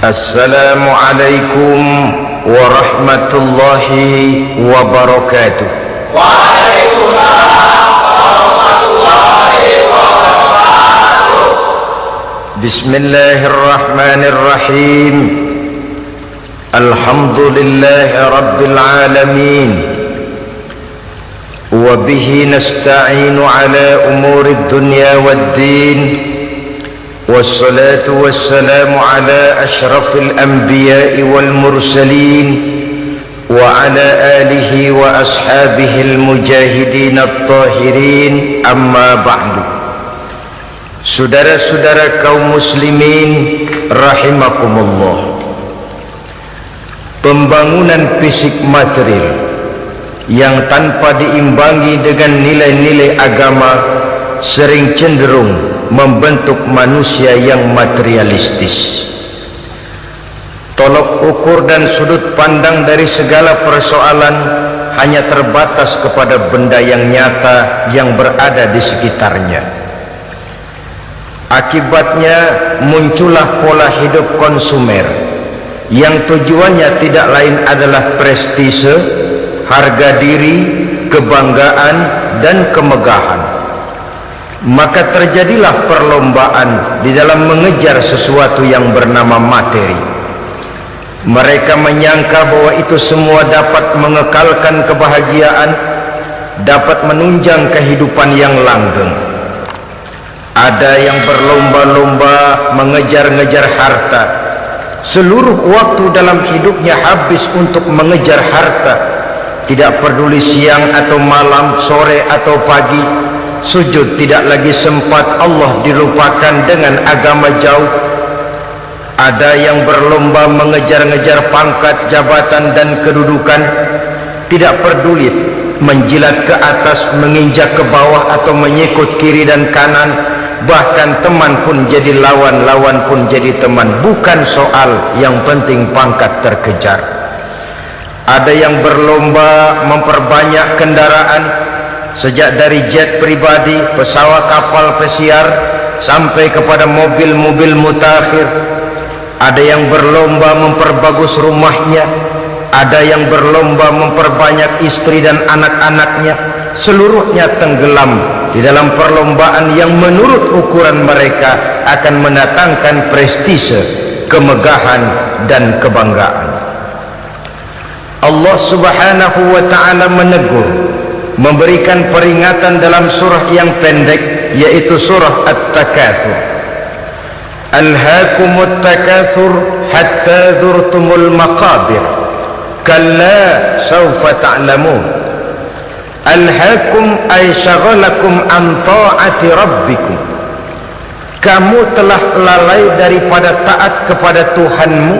Assalamualaikum warahmatullahi wabarakatuh. Waalaikumsalam warahmatullahi wabarakatuh. Bismillahirrahmanirrahim. Alhamdulillahi rabbil alamin. Wa bihi nasta'inu ala umurid dunya waddin. Wassalatu wassalamu ala ashrafil anbiya'i wal mursalin wa ala alihi wa ashabihil mujahidin at-tahirin, amma ba'du. Saudara-saudara kaum muslimin rahimakumullah, pembangunan fisik material yang tanpa diimbangi dengan nilai-nilai agama sering cenderung membentuk manusia yang materialistis. Tolok ukur dan sudut pandang dari segala persoalan hanya terbatas kepada benda yang nyata yang berada di sekitarnya. Akibatnya muncullah pola hidup konsumer yang tujuannya tidak lain adalah prestise, harga diri, kebanggaan, dan kemegahan. Maka terjadilah perlombaan di dalam mengejar sesuatu yang bernama materi. Mereka menyangka bahwa itu semua dapat mengekalkan kebahagiaan, dapat menunjang kehidupan yang langgeng. Ada yang berlomba-lomba mengejar-ngejar harta. Seluruh waktu dalam hidupnya habis untuk mengejar harta. Tidak peduli siang atau malam, sore atau pagi. Sujud tidak lagi sempat, Allah dilupakan dengan agama jauh. Ada yang berlomba mengejar-ngejar pangkat, jabatan, dan kedudukan. Tidak peduli menjilat ke atas, menginjak ke bawah, atau menyikut kiri dan kanan. Bahkan teman pun jadi lawan, lawan pun jadi teman. Bukan soal, yang penting pangkat terkejar. Ada yang berlomba memperbanyak kendaraan, sejak dari jet pribadi, pesawat, kapal pesiar, sampai kepada mobil-mobil mutakhir. Ada yang berlomba memperbagus rumahnya, ada yang berlomba memperbanyak istri dan anak-anaknya. Seluruhnya tenggelam di dalam perlombaan yang menurut ukuran mereka akan mendatangkan prestise, kemegahan, dan kebanggaan. Allah subhanahu wa ta'ala menegur, memberikan peringatan dalam surah yang pendek, yaitu surah At-Takatsur. Alhaakumut takatsur hatta zurtumul maqabir kalla sawfa ta'lamun. Alhaakum ay syagalakum an ta'ati rabbikum. Kamu telah lalai daripada taat kepada Tuhanmu,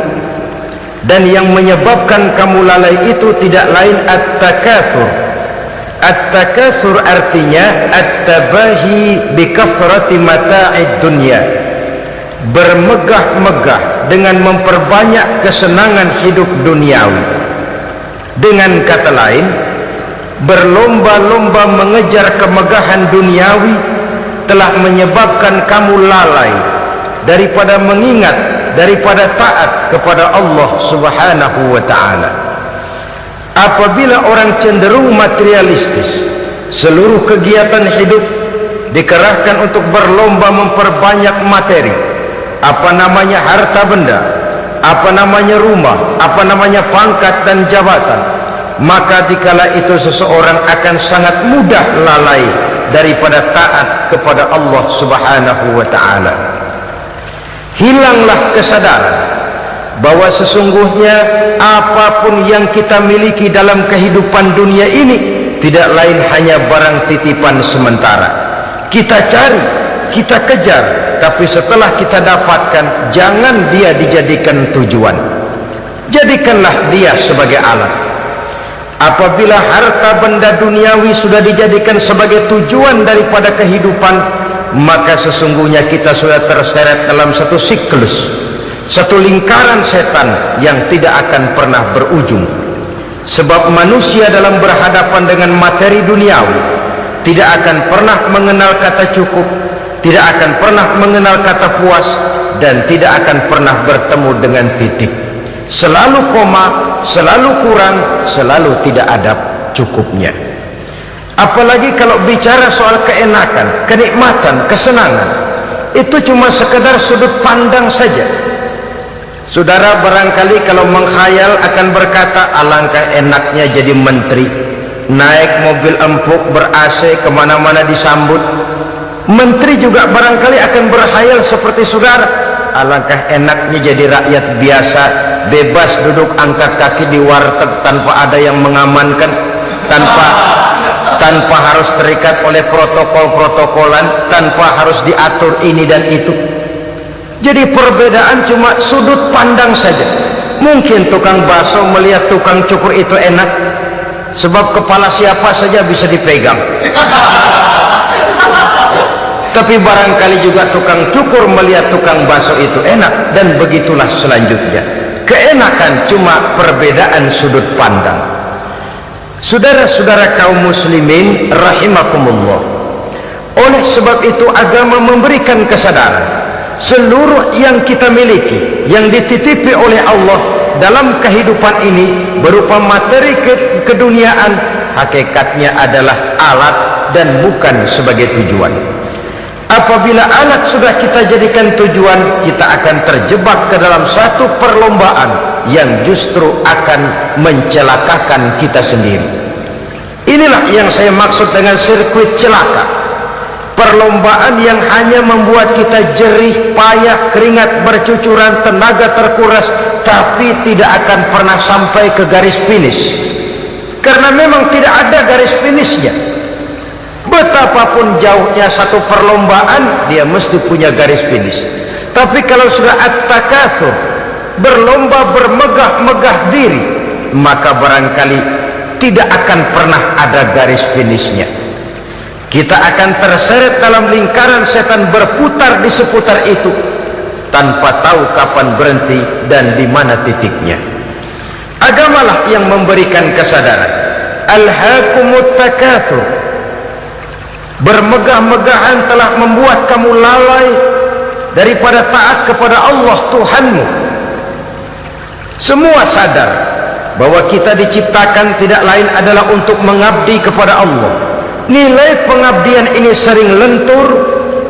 dan yang menyebabkan kamu lalai itu tidak lain at-takatsur. At-takatsur artinya at-tabahi bi kathrati mata'id dunya, bermegah-megah dengan memperbanyak kesenangan hidup duniawi. Dengan kata lain, berlomba-lomba mengejar kemegahan duniawi telah menyebabkan kamu lalai daripada mengingat, daripada taat kepada Allah subhanahu wa ta'ala. Apabila orang cenderung materialistis, seluruh kegiatan hidup dikerahkan untuk berlomba memperbanyak materi, apa namanya harta benda, apa namanya rumah, apa namanya pangkat dan jabatan, maka dikala itu seseorang akan sangat mudah lalai daripada taat kepada Allah subhanahu wa ta'ala. Hilanglah kesadaran bahwa sesungguhnya apapun yang kita miliki dalam kehidupan dunia ini tidak lain hanya barang titipan sementara. Kita cari, kita kejar, tapi setelah kita dapatkan, jangan dia dijadikan tujuan. Jadikanlah dia sebagai alat. Apabila harta benda duniawi sudah dijadikan sebagai tujuan daripada kehidupan, maka sesungguhnya kita sudah terseret dalam satu siklus, satu lingkaran setan yang tidak akan pernah berujung. Sebab manusia dalam berhadapan dengan materi duniawi tidak akan pernah mengenal kata cukup, tidak akan pernah mengenal kata puas, dan tidak akan pernah bertemu dengan titik. Selalu koma, selalu kurang, selalu tidak ada cukupnya. Apalagi kalau bicara soal keenakan, kenikmatan, kesenangan, itu cuma sekedar sudut pandang saja. Saudara barangkali kalau menghayal akan berkata, alangkah enaknya jadi menteri, naik mobil empuk ber-AC kemana-mana disambut. Menteri juga barangkali akan berhayal seperti saudara, alangkah enaknya jadi rakyat biasa, bebas duduk angkat kaki di warteg tanpa ada yang mengamankan, tanpa harus terikat oleh protokol-protokolan, tanpa harus diatur ini dan itu. Jadi perbedaan cuma sudut pandang saja. Mungkin tukang bakso melihat tukang cukur itu enak, sebab kepala siapa saja bisa dipegang. Tapi barangkali juga tukang cukur melihat tukang bakso itu enak, dan begitulah selanjutnya. Keenakan cuma perbedaan sudut pandang. Saudara-saudara kaum muslimin rahimakumullah, oleh sebab itu agama memberikan kesadaran seluruh yang kita miliki, yang dititipi oleh Allah dalam kehidupan ini berupa materi keduniaan, hakikatnya adalah alat dan bukan sebagai tujuan. Apabila alat sudah kita jadikan tujuan, kita akan terjebak ke dalam satu perlombaan yang justru akan mencelakakan kita sendiri. Inilah yang saya maksud dengan sirkuit celaka. Perlombaan yang hanya membuat kita jerih, payah, keringat bercucuran, tenaga terkuras, tapi tidak akan pernah sampai ke garis finish. Karena memang tidak ada garis finishnya. Betapapun jauhnya satu perlombaan, dia mesti punya garis finish. Tapi kalau sudah at-takatsur, berlomba bermegah-megah diri, maka barangkali tidak akan pernah ada garis finishnya. Kita akan terseret dalam lingkaran setan, berputar di seputar itu tanpa tahu kapan berhenti dan di mana titiknya. Agamalah yang memberikan kesadaran. Alhaakumut takatsur, bermegah-megahan telah membuat kamu lalai daripada taat kepada Allah Tuhanmu. Semua sadar bahwa kita diciptakan tidak lain adalah untuk mengabdi kepada Allah. Nilai pengabdian ini sering lentur,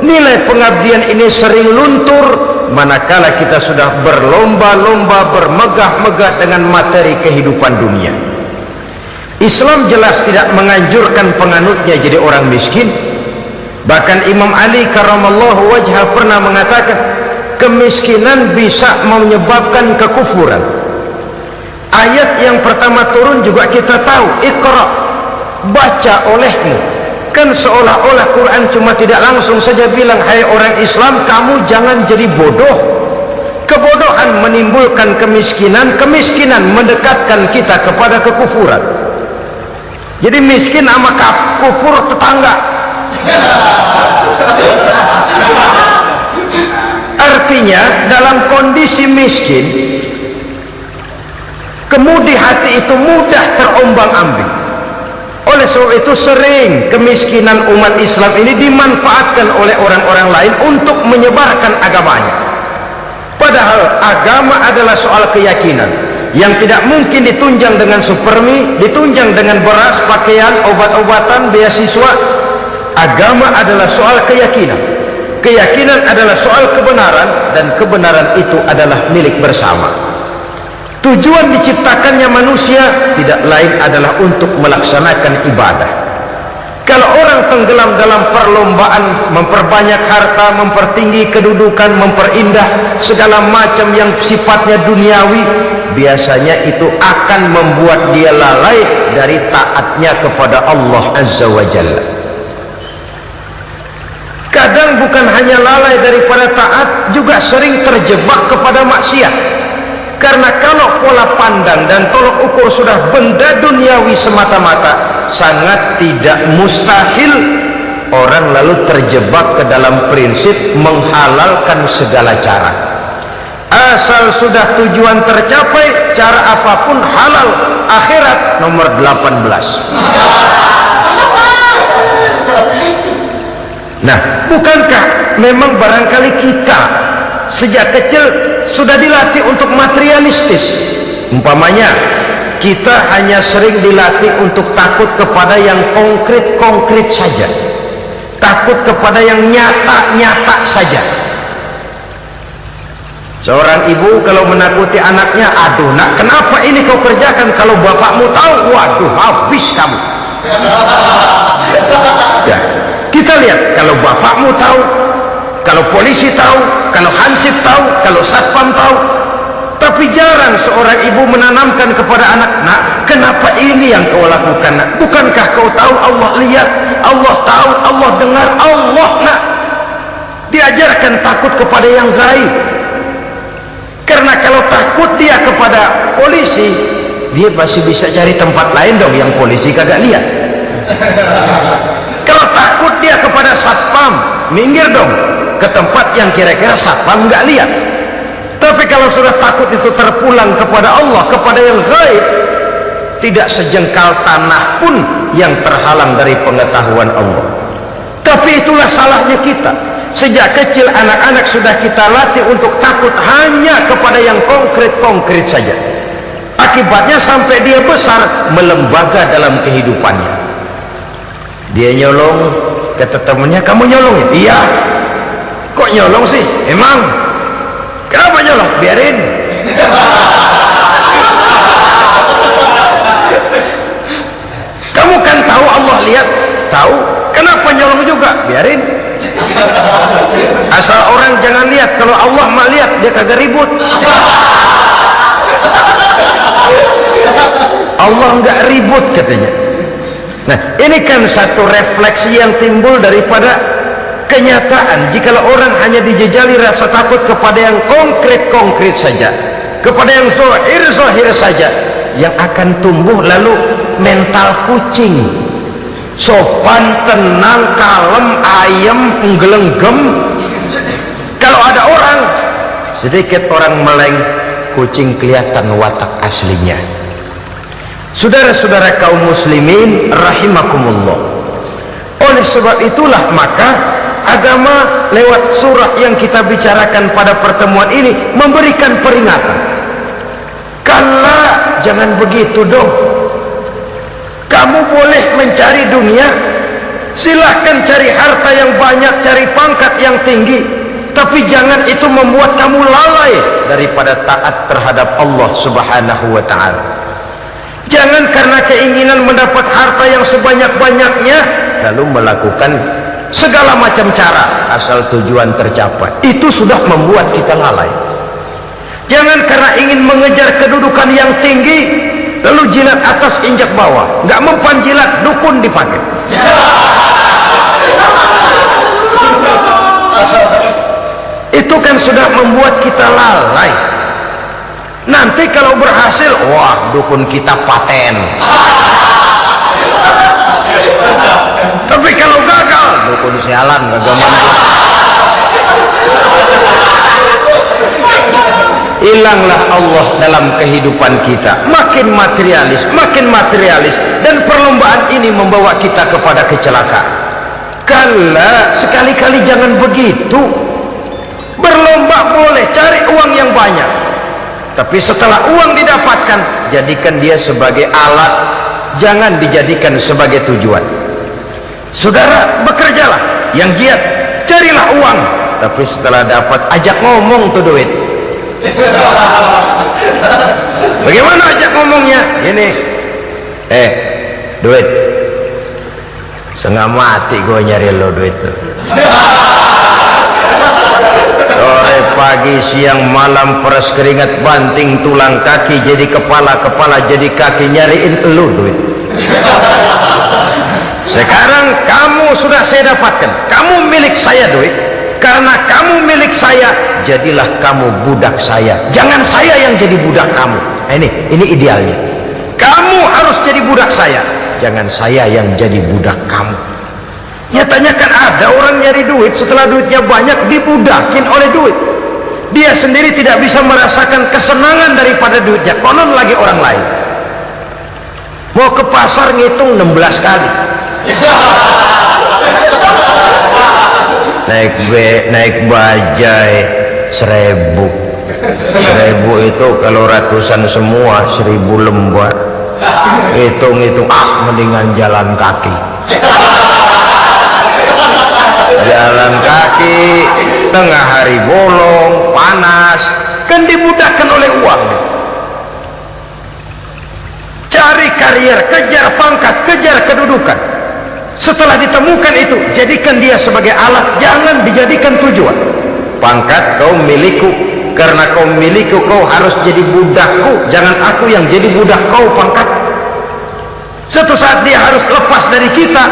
nilai pengabdian ini sering luntur manakala kita sudah berlomba-lomba, bermegah-megah dengan materi kehidupan dunia. Islam jelas tidak menganjurkan penganutnya jadi orang miskin. Bahkan Imam Ali karramallahu wajhah pernah mengatakan, kemiskinan bisa menyebabkan kekufuran. Ayat yang pertama turun juga kita tahu, Iqra, baca olehmu. Kan seolah-olah Quran cuma tidak langsung saja bilang, hai orang Islam, kamu jangan jadi bodoh. Kebodohan menimbulkan kemiskinan, kemiskinan mendekatkan kita kepada kekufuran. Jadi miskin sama kufur tetangga. Artinya dalam kondisi miskin, kemudi hati itu mudah terombang-ambing. Oleh sebab itu sering kemiskinan umat Islam ini dimanfaatkan oleh orang-orang lain untuk menyebarkan agamanya. Padahal agama adalah soal keyakinan yang tidak mungkin ditunjang dengan supermi, ditunjang dengan beras, pakaian, obat-obatan, beasiswa. Agama adalah soal keyakinan. Keyakinan adalah soal kebenaran, dan kebenaran itu adalah milik bersama. Tujuan diciptakannya manusia tidak lain adalah untuk melaksanakan ibadah. Kalau orang tenggelam dalam perlombaan memperbanyak harta, mempertinggi kedudukan, memperindah segala macam yang sifatnya duniawi, biasanya itu akan membuat dia lalai dari taatnya kepada Allah Azza wa Jalla. Kadang bukan hanya lalai daripada taat, juga sering terjebak kepada maksiat. Karena kalau pola pandang dan tolok ukur sudah benda duniawi semata-mata, sangat tidak mustahil orang lalu terjebak ke dalam prinsip menghalalkan segala cara. Asal sudah tujuan tercapai, cara apapun halal. Akhirat nomor 18. Nah, bukankah memang barangkali kita sejak kecil sudah dilatih untuk materialistis? Umpamanya kita hanya sering dilatih untuk takut kepada yang konkret-konkret saja, takut kepada yang nyata-nyata saja. Seorang ibu kalau menakuti anaknya, aduh nak, kenapa ini kau kerjakan? Kalau bapakmu tahu, waduh, habis kamu. Ya, kita lihat, kalau bapakmu tahu, kalau polisi tahu, kalau hansip tahu, kalau satpam tahu, tapi jarang seorang ibu menanamkan kepada anak, nak, kenapa ini yang kau lakukan, nak? Bukankah kau tahu Allah lihat, Allah tahu, Allah dengar, Allah, nak? Diajarkan takut kepada yang gaib. Karena kalau takut dia kepada polisi, dia pasti bisa cari tempat lain dong yang polisi kagak lihat. Kalau takut dia kepada satpam, minggir dong ke tempat yang kira-kira satpam nggak lihat. Tapi kalau sudah takut itu terpulang kepada Allah, kepada yang gaib, tidak sejengkal tanah pun yang terhalang dari pengetahuan Allah. Tapi itulah salahnya kita. Sejak kecil anak-anak sudah kita latih untuk takut hanya kepada yang konkret-konkret saja. Akibatnya sampai dia besar melembaga dalam kehidupannya. Dia nyolong, kata temannya, kamu nyolong ya? Iya. Kok nyolong sih? Emang? Kenapa nyolong? Biarin. Kamu kan tahu Allah lihat? Tahu. Kenapa nyolong juga? Biarin. Asal orang jangan lihat, kalau Allah mah lihat, dia kagak ribut. Allah enggak ribut katanya. Nah, ini kan satu refleksi yang timbul daripada kenyataan. Jikalau orang hanya dijejali rasa takut kepada yang konkret-konkret saja, kepada yang zahir-zahir saja, yang akan tumbuh lalu mental kucing, sopan, tenang, kalem, ayem, nggelenggem. Kalau ada orang, sedikit orang meleng, kucing kelihatan watak aslinya. Saudara-saudara kaum muslimin rahimakumullah, oleh sebab itulah maka agama lewat surah yang kita bicarakan pada pertemuan ini memberikan peringatan. Kala, jangan begitu dong. Kamu boleh mencari dunia, silahkan cari harta yang banyak, cari pangkat yang tinggi, tapi jangan itu membuat kamu lalai daripada taat terhadap Allah subhanahu wa ta'ala. Jangan karena keinginan mendapat harta yang sebanyak-banyaknya lalu melakukan segala macam cara asal tujuan tercapai. Itu sudah membuat kita lalai. Jangan karena ingin mengejar kedudukan yang tinggi lalu jilat atas injak bawah, nggak mempan jilat, dukun dipakai. Itu kan sudah membuat kita lalai. Nanti kalau berhasil, wah, dukun kita paten. Tapi kalau gagal, dukun sialan, gagal mampu. Hilanglah Allah dalam kehidupan kita. Makin materialis, dan perlombaan ini membawa kita kepada kecelakaan. Kala, sekali-kali jangan begitu. Berlomba boleh, cari uang yang banyak, tapi setelah uang didapatkan, jadikan dia sebagai alat, jangan dijadikan sebagai tujuan. Saudara, bekerjalah yang giat, carilah uang, tapi setelah dapat, ajak ngomong tuh duit. Bagaimana ajak ngomongnya? Ini duit, setengah mati gue nyari lo duit tuh. Sore, pagi, siang, malam, peras keringat, banting tulang kaki, jadi kepala, kepala jadi kaki, nyariin elu duit. Sekarang kamu sudah saya dapatkan, kamu milik saya duit. Karena kamu milik saya, jadilah kamu budak saya. Jangan saya yang jadi budak kamu. Ini idealnya. Kamu harus jadi budak saya, jangan saya yang jadi budak kamu. Nyatanya kan ada orang nyari duit, setelah duitnya banyak dibudakin oleh duit. Dia sendiri tidak bisa merasakan kesenangan daripada duitnya, konon lagi orang lain. Mau ke pasar ngitung 16 kali. naik bajai 1000 itu kalau ratusan semua 1000 lembar, hitung-hitung mendingan jalan kaki. Jalan kaki tengah hari bolong panas, kan dimudahkan oleh uang. Cari karier, kejar pangkat, kejar kedudukan. Setelah ditemukan itu, jadikan dia sebagai alat, jangan dijadikan tujuan. Pangkat kau milikku, karena kau milikku kau harus jadi budakku, jangan aku yang jadi budak kau pangkat. Suatu saat dia harus lepas dari kita,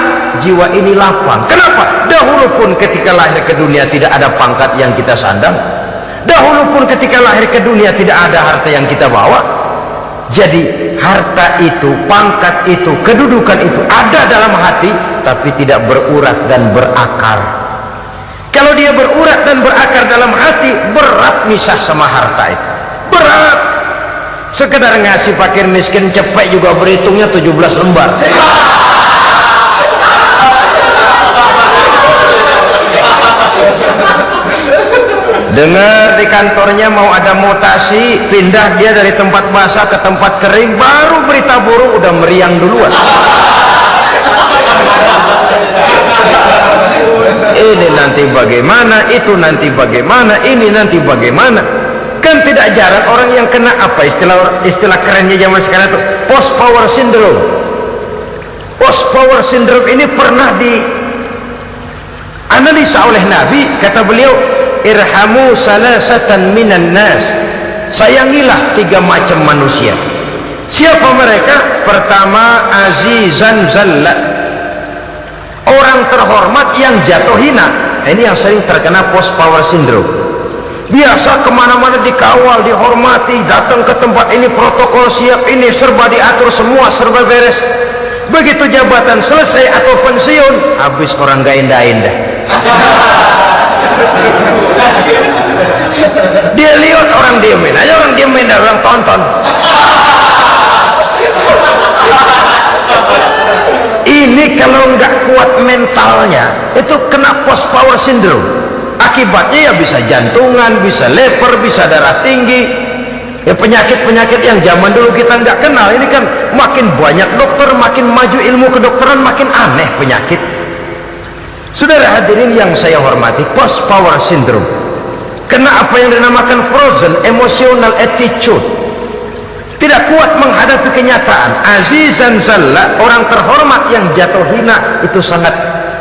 jiwa ini lapang. Kenapa? Dahulu pun ketika lahir ke dunia tidak ada pangkat yang kita sandang, dahulu pun ketika lahir ke dunia tidak ada harta yang kita bawa. Jadi harta itu, pangkat itu, kedudukan itu ada dalam hati, tapi tidak berurat dan berakar. Kalau dia berurat dan berakar dalam hati, berat misah sama harta itu, berat. Sekedar ngasih fakir miskin cepet juga berhitungnya 17 lembar. Dengar di kantornya mau ada mutasi, pindah dia dari tempat basah ke tempat kering, baru berita buruk udah meriang duluan. Ini nanti bagaimana, itu nanti bagaimana, ini nanti bagaimana. Kan tidak jarang orang yang kena apa istilah kerennya zaman sekarang itu post power syndrome. Post power syndrome ini pernah dianalisa oleh Nabi, kata beliau, irhamu salasatan minan nas, sayangilah 3 macam manusia. Siapa mereka? Pertama, azizan zalla, orang terhormat yang jatuh hina. Ini yang sering terkena post power syndrome. Biasa kemana-mana dikawal, dihormati, datang ke tempat ini protokol siap, ini serba diatur, semua serba beres. Begitu jabatan selesai atau pensiun, habis orang gak indah-indah. Dia lihat orang diemin aja, orang diemin dan orang tonton. Ini kalau nggak kuat mentalnya, itu kena post power syndrome. Akibatnya ya bisa jantungan, bisa leper, bisa darah tinggi. Ya penyakit-penyakit yang zaman dulu kita nggak kenal. Ini kan makin banyak dokter, makin maju ilmu kedokteran, makin aneh penyakit. Saudara hadirin yang saya hormati, post power syndrome kena apa yang dinamakan frozen emotional attitude, tidak kuat menghadapi kenyataan. Azizan zalla, orang terhormat yang jatuh hina, itu sangat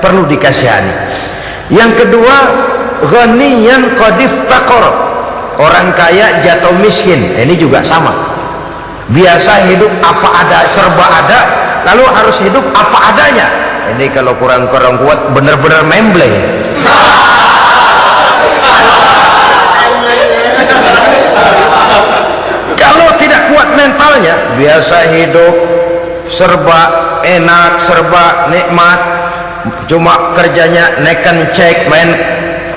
perlu dikasihani. Yang kedua, ghaniyan qad iftaqar, orang kaya jatuh miskin. Ini juga sama, biasa hidup apa ada, serba ada, lalu harus hidup apa adanya. Ini kalau kurang-kurang kuat benar-benar membleng. Kalau tidak kuat mentalnya, biasa hidup serba enak, serba nikmat, cuma kerjanya neken cek, main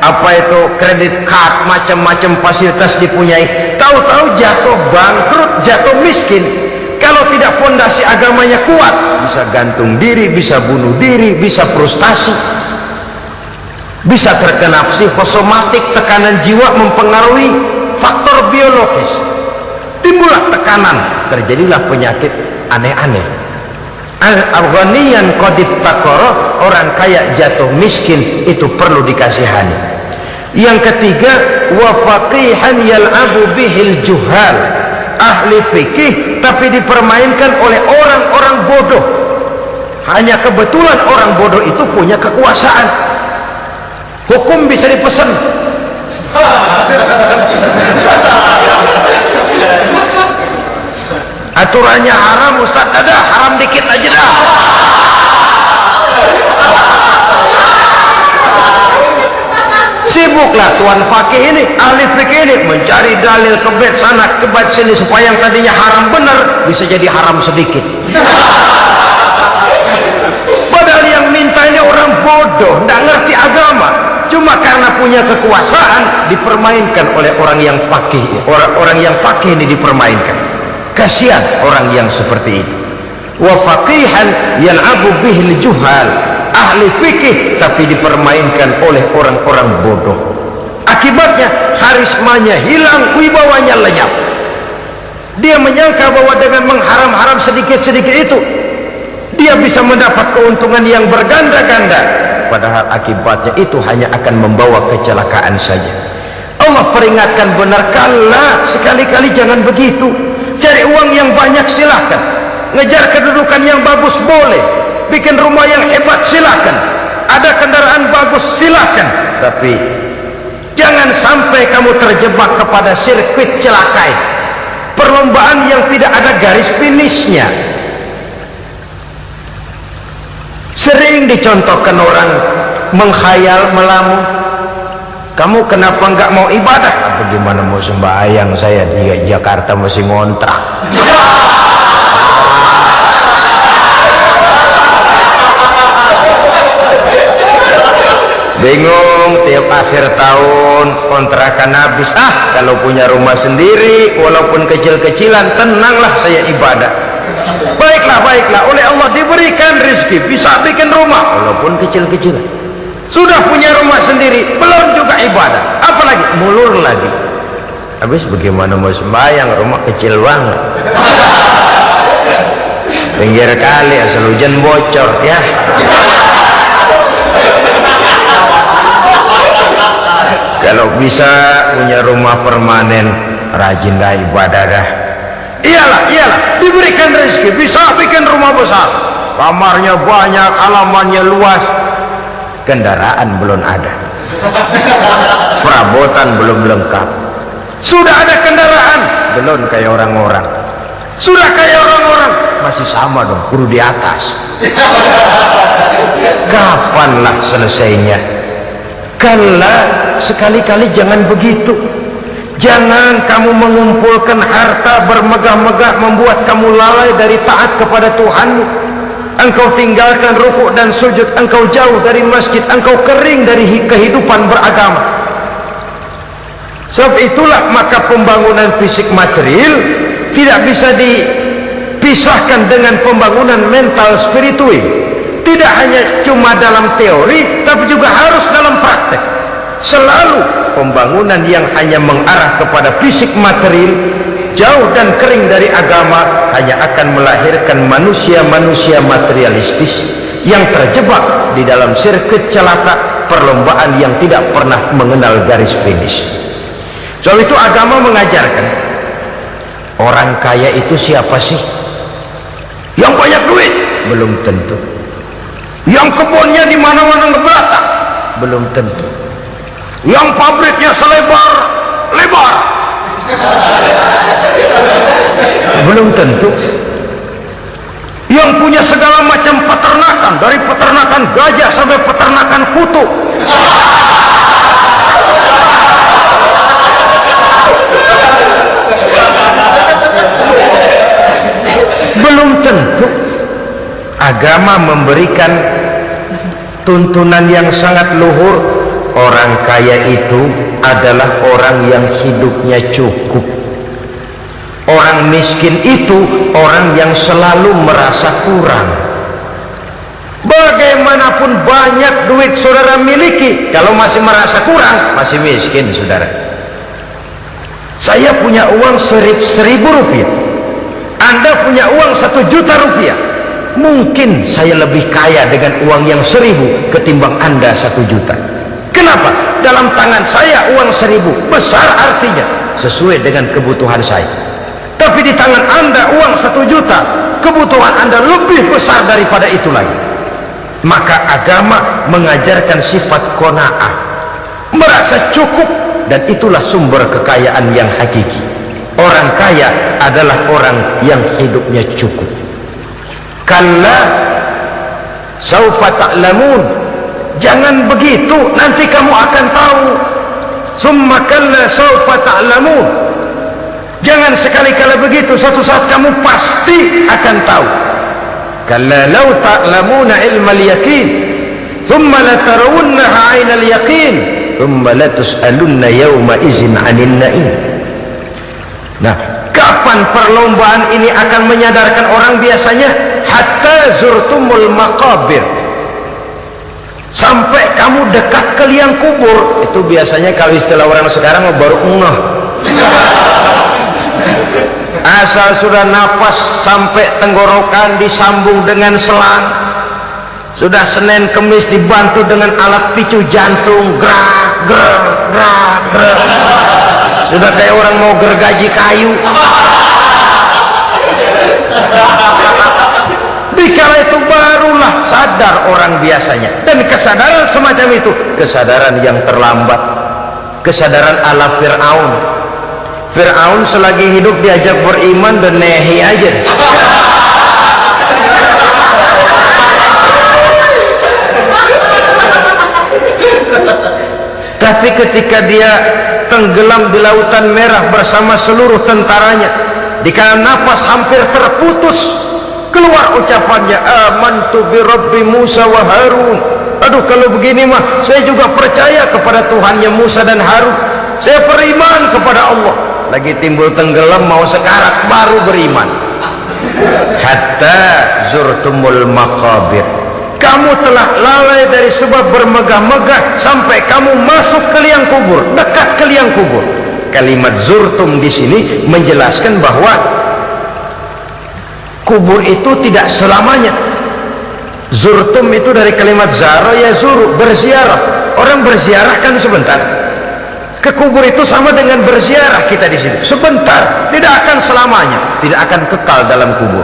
apa itu kredit card, macam-macam fasilitas dipunyai, tahu-tahu jatuh bangkrut, jatuh miskin. Kalau tidak fondasi agamanya kuat, bisa gantung diri, bisa bunuh diri, bisa frustasi, bisa terkena psikosomatik, tekanan jiwa mempengaruhi faktor biologis, timbullah tekanan, terjadilah penyakit aneh-aneh. Al-ghaniyan qad iftaqara, orang kaya jatuh miskin, itu perlu dikasihani. Yang ketiga, wa faqihan yal'abu bihil juhal, ahli fikih tapi dipermainkan oleh orang-orang bodoh. Hanya kebetulan orang bodoh itu punya kekuasaan, hukum bisa dipesan. Aturannya haram, Ustaz, ada haram dikit aja dah. Sibuklah tuan fakih ini, ahli fikih ini mencari dalil kebet sana kebet sini supaya yang tadinya haram benar bisa jadi haram sedikit. Padahal yang minta ini orang bodoh, tidak ngerti agama, cuma karena punya kekuasaan dipermainkan oleh orang yang fakih. Orang-orang yang fakih ini dipermainkan. Kasihan orang yang seperti itu. Wa faqihan yal'abu bihil juhal, ahli fikih, tapi dipermainkan oleh orang-orang bodoh. Akibatnya harismanya hilang, wibawanya lenyap. Dia menyangka bahwa dengan mengharam-haram sedikit-sedikit itu dia bisa mendapat keuntungan yang berganda-ganda, padahal akibatnya itu hanya akan membawa kecelakaan saja. Allah peringatkan benar, kala, sekali-kali jangan begitu. Cari uang yang banyak silahkan, ngejar kedudukan yang bagus boleh, bikin rumah yang hebat silahkan, ada kendaraan bagus silahkan, tapi jangan sampai kamu terjebak kepada sirkuit celakai, perlombaan yang tidak ada garis finishnya. Sering dicontohkan orang menghayal, melamun, kamu kenapa nggak mau ibadah? Bagaimana mau sembahyang, saya di Jakarta masih ngontrak. Bingung, tiap akhir tahun kontrakan habis. Kalau punya rumah sendiri walaupun kecil-kecilan, tenanglah saya ibadah. Baiklah, oleh Allah diberikan rezeki, bisa bikin rumah walaupun kecil-kecilan. Sudah punya rumah sendiri, belum juga ibadah, apalagi mulur lagi. Habis bagaimana mau sembahyang, rumah kecil banget, pinggir kali, asal hujan bocor ya. Kalau bisa punya rumah permanen, rajinlah ibadah dah. Iyalah, diberikan rezeki, bisa bikin rumah besar, kamarnya banyak, halamannya luas, kendaraan belum ada, perabotan belum lengkap. Sudah ada kendaraan, belum kayak orang-orang. Sudah kayak orang-orang, masih sama dong, kudu di atas. Kapanlah selesainya? Kala, sekali-kali jangan begitu. Jangan kamu mengumpulkan harta bermegah-megah membuat kamu lalai dari taat kepada Tuhanmu. Engkau tinggalkan rukuk dan sujud, engkau jauh dari masjid, engkau kering dari kehidupan beragama. Sebab itulah maka pembangunan fisik material tidak bisa dipisahkan dengan pembangunan mental spiritual. Tidak hanya cuma dalam teori, tapi juga harus dalam praktek. Selalu pembangunan yang hanya mengarah kepada fisik material, jauh dan kering dari agama, hanya akan melahirkan manusia-manusia materialistis yang terjebak di dalam sirkuit celaka perlombaan yang tidak pernah mengenal garis finish. Sebab itu agama mengajarkan, orang kaya itu siapa sih? Yang banyak duit? Belum tentu. Yang kebunnya di mana-mana ngebelakang? Belum tentu. Yang pabriknya selebar-lebar? Belum tentu. Yang punya segala macam peternakan, dari peternakan gajah sampai peternakan kutu? Belum tentu. Agama memberikan tuntunan yang sangat luhur. Orang kaya itu adalah orang yang hidupnya cukup. Orang miskin itu orang yang selalu merasa kurang. Bagaimanapun banyak duit saudara miliki, kalau masih merasa kurang, masih miskin saudara. Saya punya uang 1.000 rupiah, Anda punya uang 1 juta rupiah. Mungkin saya lebih kaya dengan uang yang 1.000 ketimbang Anda 1 juta. Kenapa? Dalam tangan saya uang 1.000 besar, artinya sesuai dengan kebutuhan saya. Tapi di tangan Anda uang 1 juta, kebutuhan Anda lebih besar daripada itu lagi. Maka agama mengajarkan sifat qanaah, merasa cukup, dan itulah sumber kekayaan yang hakiki. Orang kaya adalah orang yang hidupnya cukup. Kalla saufa ta'lamun, jangan begitu, nanti kamu akan tahu. Summa kalla saufa ta'lamun, jangan sekali-kali begitu, suatu saat kamu pasti akan tahu. Kalla law ta'lamuna ilmal yaqin thumma latarawunnaha 'ainal yaqin thumma latus'alunna yawma idzin 'anil na'im. Nah, kapan perlombaan ini akan menyadarkan orang? Biasanya hatta zurtumul maqabir, sampai kamu dekat ke liang kubur. Itu biasanya kalau istilah orang sekarang baru ngeh. Asal sudah nafas sampai tenggorokan disambung dengan selang, sudah Senin Kemis dibantu dengan alat picu jantung, gerak gerak gerak gerak, sudah kayak orang mau gergaji kayu. Dikala itu barulah sadar orang biasanya. Dan kesadaran semacam itu kesadaran yang terlambat, kesadaran ala Fir'aun. Fir'aun selagi hidup diajak beriman dan nehi aja. Tapi ketika dia tenggelam di lautan merah bersama seluruh tentaranya, dikala nafas hampir terputus, keluar ucapannya, amantu bi Rabbi Musa wa Harun. Aduh, kalau begini mah saya juga percaya kepada Tuhannya Musa dan Harun. Saya beriman kepada Allah. Lagi timbul tenggelam mau sekarat baru beriman. Hatta zurtumul maqabir. Kamu telah lalai dari sebab bermegah-megah sampai kamu masuk ke liang kubur, dekat ke liang kubur. Kalimat zurtum di sini menjelaskan bahwa kubur itu tidak selamanya. Zurtum itu dari kalimat zara ya zuru, berziarah. Orang berziarah kan sebentar. Ke kubur itu sama dengan berziarah kita di sini. Sebentar, tidak akan selamanya, tidak akan kekal dalam kubur.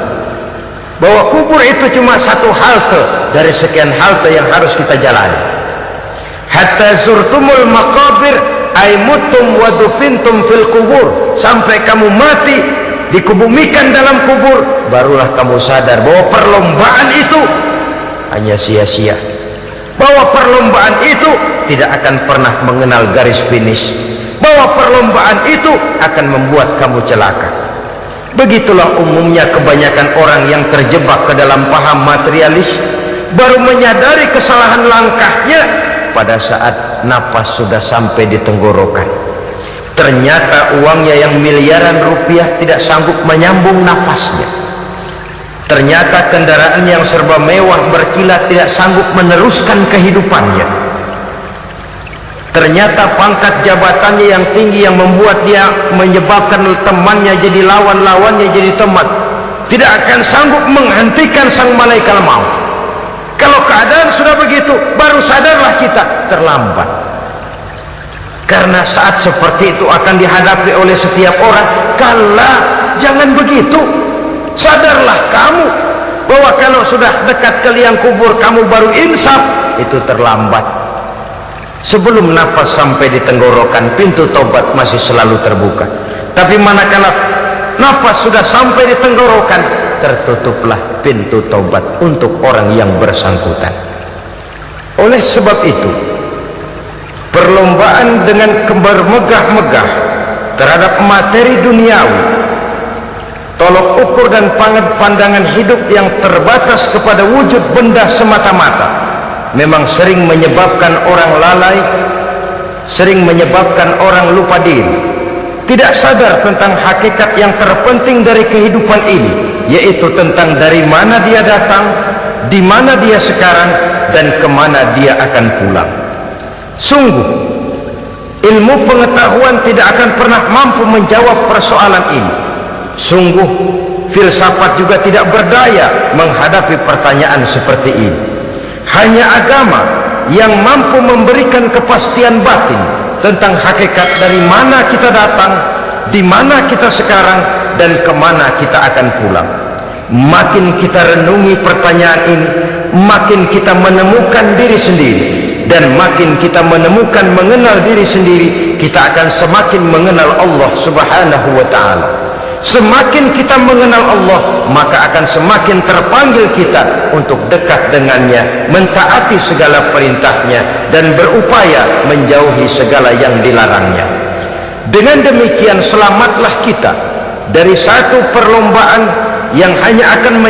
Bahwa kubur itu cuma satu halte dari sekian halte yang harus kita jalani. Hatta zurtumul maqabir ay mutum wa dufintum fil kubur, sampai kamu mati dikubumikan dalam kubur, barulah kamu sadar bahwa perlombaan itu hanya sia-sia, bahwa perlombaan itu tidak akan pernah mengenal garis finish, bahwa perlombaan itu akan membuat kamu celaka. Begitulah umumnya kebanyakan orang yang terjebak ke dalam paham materialis, baru menyadari kesalahan langkahnya pada saat napas sudah sampai di tenggorokan. Ternyata uangnya yang miliaran rupiah tidak sanggup menyambung nafasnya. Ternyata kendaraan yang serba mewah berkilat tidak sanggup meneruskan kehidupannya. Ternyata pangkat jabatannya yang tinggi yang membuat dia menyebabkan temannya jadi lawan, lawannya jadi teman, tidak akan sanggup menghentikan sang malaikat maut. Kalau keadaan sudah begitu, baru sadarlah kita terlambat. Karena saat seperti itu akan dihadapi oleh setiap orang. Kala, jangan begitu. Sadarlah kamu bahwa kalau sudah dekat ke liang kubur kamu baru insaf, itu terlambat. Sebelum nafas sampai di tenggorokan, pintu taubat masih selalu terbuka. Tapi manakala nafas sudah sampai di tenggorokan, tertutuplah pintu taubat untuk orang yang bersangkutan. Oleh sebab itu, perlombaan dengan bermegah-megah terhadap materi duniawi, tolok ukur dan pandangan hidup yang terbatas kepada wujud benda semata-mata, memang sering menyebabkan orang lalai, sering menyebabkan orang lupa diri, tidak sadar tentang hakikat yang terpenting dari kehidupan ini, yaitu tentang dari mana dia datang, di mana dia sekarang, dan kemana dia akan pulang. Sungguh, ilmu pengetahuan tidak akan pernah mampu menjawab persoalan ini. Sungguh, filsafat juga tidak berdaya menghadapi pertanyaan seperti ini. Hanya agama yang mampu memberikan kepastian batin tentang hakikat dari mana kita datang, di mana kita sekarang, dan kemana kita akan pulang. Makin kita renungi pertanyaan ini, makin kita menemukan diri sendiri, dan makin kita menemukan mengenal diri sendiri, kita akan semakin mengenal Allah Subhanahu wa ta'ala. Semakin kita mengenal Allah, maka akan semakin terpanggil kita untuk dekat dengannya, mentaati segala perintahnya, dan berupaya menjauhi segala yang dilarangnya. Dengan demikian selamatlah kita dari satu perlombaan yang hanya akan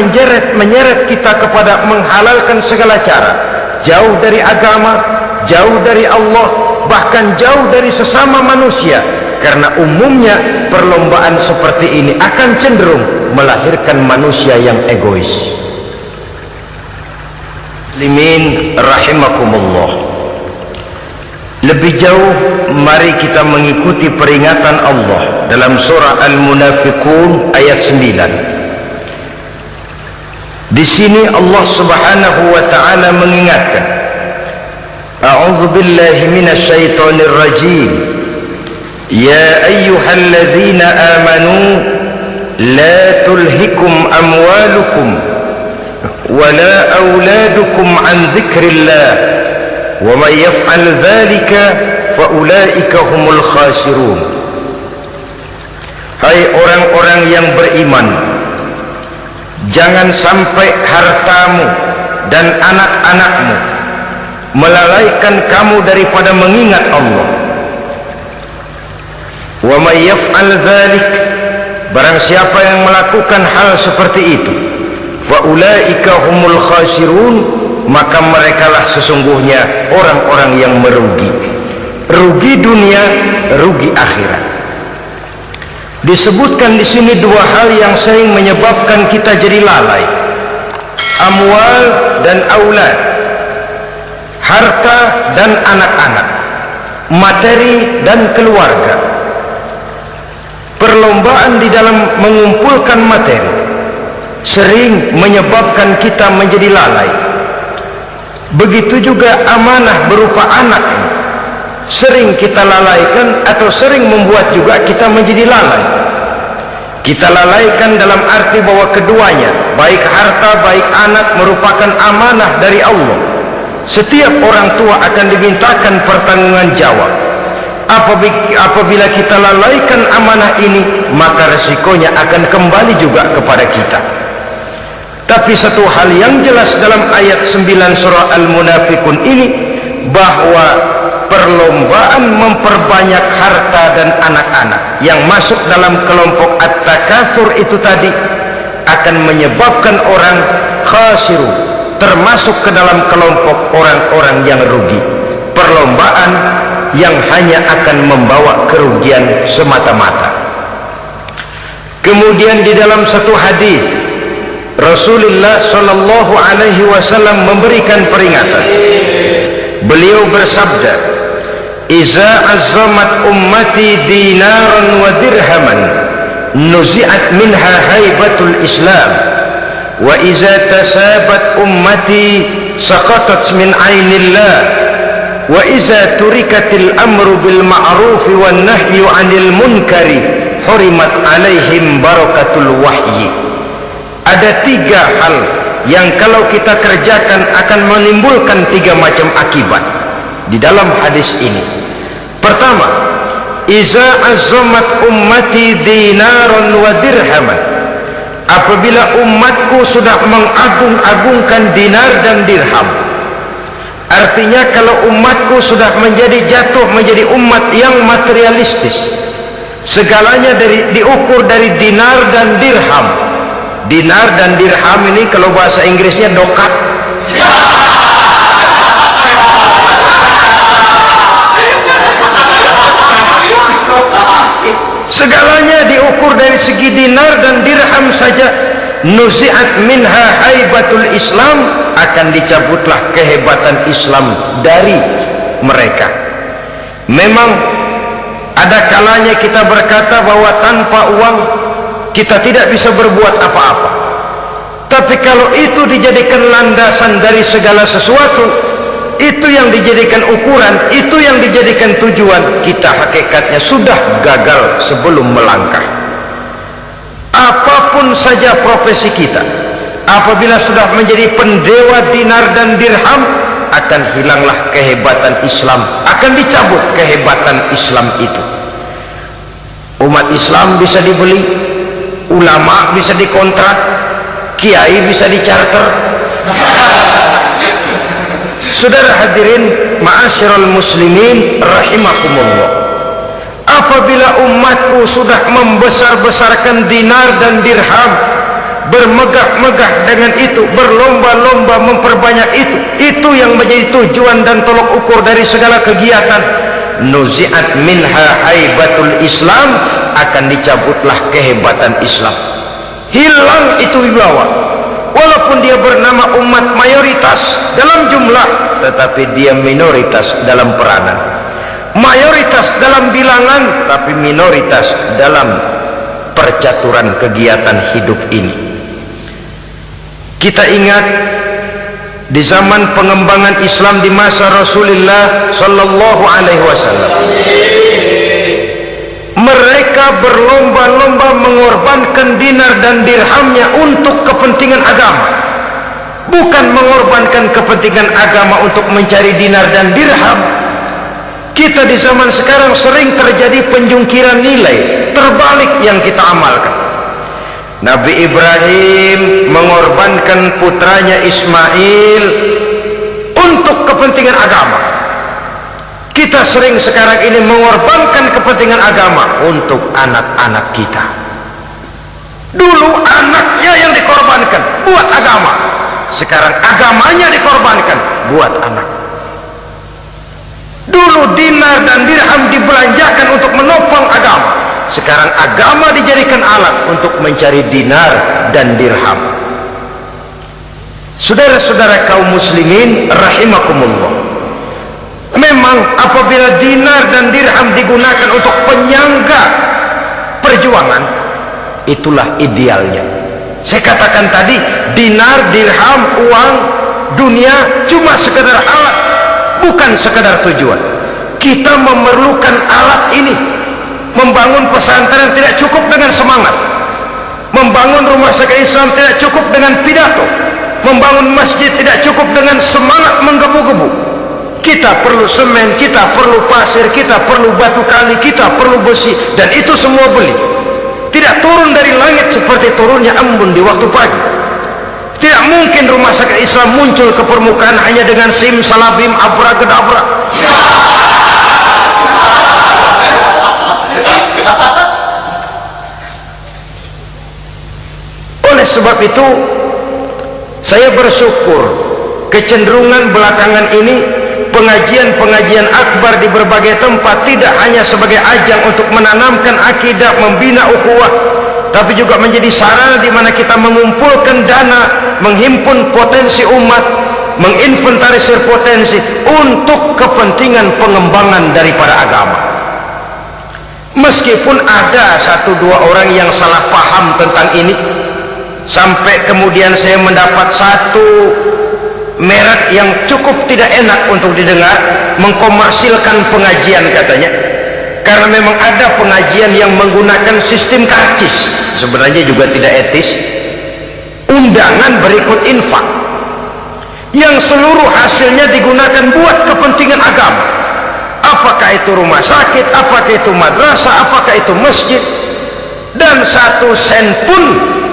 menyeret kita kepada menghalalkan segala cara, jauh dari agama, jauh dari Allah, bahkan jauh dari sesama manusia. Karena umumnya perlombaan seperti ini akan cenderung melahirkan manusia yang egois. Muslimin rahimakumullah. Lebih jauh, mari kita mengikuti peringatan Allah dalam surah Al-Munafiqun ayat 9. Di sini Allah Subhanahu wa taala mengingatkan, A'udzu billahi minasy syaithanir rajim. Ya ayyuhalladzina amanu la tulhikum amwalukum wala auladukum an dzikrillah wa may yaf'al dzalika fa ulaika humul khasirun. Hai orang-orang yang beriman, jangan sampai hartamu dan anak-anakmu melalaikan kamu daripada mengingat Allah. Wa may yaf'al dzalik, barang siapa yang melakukan hal seperti itu, fa ulaika humul khasirun, maka merekalah sesungguhnya orang-orang yang merugi. Rugi dunia, rugi akhirat. Disebutkan di sini dua hal yang sering menyebabkan kita jadi lalai. Amwal dan aulad, harta dan anak-anak, materi dan keluarga. Perlombaan di dalam mengumpulkan materi sering menyebabkan kita menjadi lalai. Begitu juga amanah berupa anak, sering kita lalaikan atau sering membuat juga kita menjadi lalai. Kita lalaikan dalam arti bahwa keduanya, baik harta baik anak, merupakan amanah dari Allah. Setiap orang tua akan dimintakan pertanggungan jawab. Apabila kita lalaikan amanah ini, maka resikonya akan kembali juga kepada kita. Tapi satu hal yang jelas dalam ayat 9 surah Al-Munafiqun ini, bahwa perlombaan memperbanyak harta dan anak-anak yang masuk dalam kelompok at-takatsur itu tadi akan menyebabkan orang khasirun, termasuk ke dalam kelompok orang-orang yang rugi. Perlombaan yang hanya akan membawa kerugian semata-mata. Kemudian di dalam satu hadis, Rasulullah sallallahu alaihi wasallam memberikan peringatan. Beliau bersabda, "Iza azamat ummati dinaran wa dirhaman, nuzi'at minha haibatul Islam, wa iza tasabat ummati saqatat min ainillah, wa iza turikatil amru bil ma'rufi wan nahyu 'anil munkari hurimat 'alaihim barakatul wahyi." Ada tiga hal yang kalau kita kerjakan akan menimbulkan tiga macam akibat di dalam hadis ini. Pertama, iza azamat ummati dinaran wa dirhaman, apabila umatku sudah mengagung-agungkan dinar dan dirham. Artinya kalau umatku sudah jatuh menjadi umat yang materialistis, segalanya diukur dari dinar dan dirham. Dinar dan dirham ini kalau bahasa Inggrisnya dokat. Segalanya diukur dari segi dinar dan dirham saja. Nuzi'at minha haibatul Islam, akan dicabutlah kehebatan Islam dari mereka. Memang ada kalanya kita berkata bahwa tanpa uang kita tidak bisa berbuat apa-apa. Tapi kalau itu dijadikan landasan dari segala sesuatu, itu yang dijadikan ukuran, itu yang dijadikan tujuan, kita hakikatnya sudah gagal sebelum melangkah. Apapun saja profesi kita, apabila sudah menjadi pendewa dinar dan dirham, akan hilanglah kehebatan Islam, akan dicabut kehebatan Islam itu. Umat Islam bisa dibeli, ulama bisa dikontrak, kiai bisa dicarter. Saudara hadirin ma'asyiral muslimin rahimakumullah, apabila umatku sudah membesar-besarkan dinar dan dirham, bermegah-megah dengan itu, berlomba-lomba memperbanyak itu yang menjadi tujuan dan tolok ukur dari segala kegiatan, nuzi'at minha haibatul Islam, akan dicabutlah kehebatan Islam. Hilang itu wibawa. walaupun dia bernama umat mayoritas dalam jumlah, tetapi dia minoritas dalam peranan, mayoritas dalam bilangan, tapi minoritas dalam percaturan kegiatan hidup ini. Kita ingat di zaman pengembangan Islam di masa Rasulullah sallallahu alaihi wasallam, mereka berlomba-lomba mengorbankan dinar dan dirhamnya untuk kepentingan agama, bukan mengorbankan kepentingan agama untuk mencari dinar dan dirham. Kita di zaman sekarang sering terjadi penjungkiran nilai, terbalik yang kita amalkan. Nabi Ibrahim mengorbankan putranya Ismail untuk kepentingan agama. Kita sering sekarang ini mengorbankan kepentingan agama untuk anak-anak kita. Dulu anaknya yang dikorbankan buat agama, sekarang agamanya dikorbankan buat anak. Dulu dinar dan dirham dibelanjakan untuk menopang agama, sekarang agama dijadikan alat untuk mencari dinar dan dirham. Saudara-saudara kaum muslimin rahimakumullah, memang apabila dinar dan dirham digunakan untuk penyangga perjuangan, itulah idealnya. Saya katakan tadi, dinar, dirham, uang, dunia cuma sekedar alat, bukan sekedar tujuan. Kita memerlukan alat ini. Membangun pesantren tidak cukup dengan semangat, membangun rumah sakit Islam tidak cukup dengan pidato, membangun masjid tidak cukup dengan semangat menggebu-gebu. Kita perlu semen, kita perlu pasir, kita perlu batu kali, kita perlu besi, dan itu semua beli. Tidak turun dari langit seperti turunnya embun di waktu pagi. Tidak mungkin rumah sakit Islam muncul ke permukaan hanya dengan simsalabim abracadabra. Oleh sebab itu, saya bersyukur kecenderungan belakangan ini pengajian-pengajian akbar di berbagai tempat tidak hanya sebagai ajang untuk menanamkan akidah, membina ukhuwah, tapi juga menjadi sarana di mana kita mengumpulkan dana, menghimpun potensi umat, menginventarisir potensi untuk kepentingan pengembangan daripada agama. Meskipun ada satu dua orang yang salah paham tentang ini, sampai kemudian saya mendapat satu merek yang cukup tidak enak untuk didengar, mengkomersilkan pengajian katanya, karena memang ada pengajian yang menggunakan sistem karcis, sebenarnya juga tidak etis. Undangan berikut infak yang seluruh hasilnya digunakan buat kepentingan agama, apakah itu rumah sakit, apakah itu madrasah, apakah itu masjid, dan satu sen pun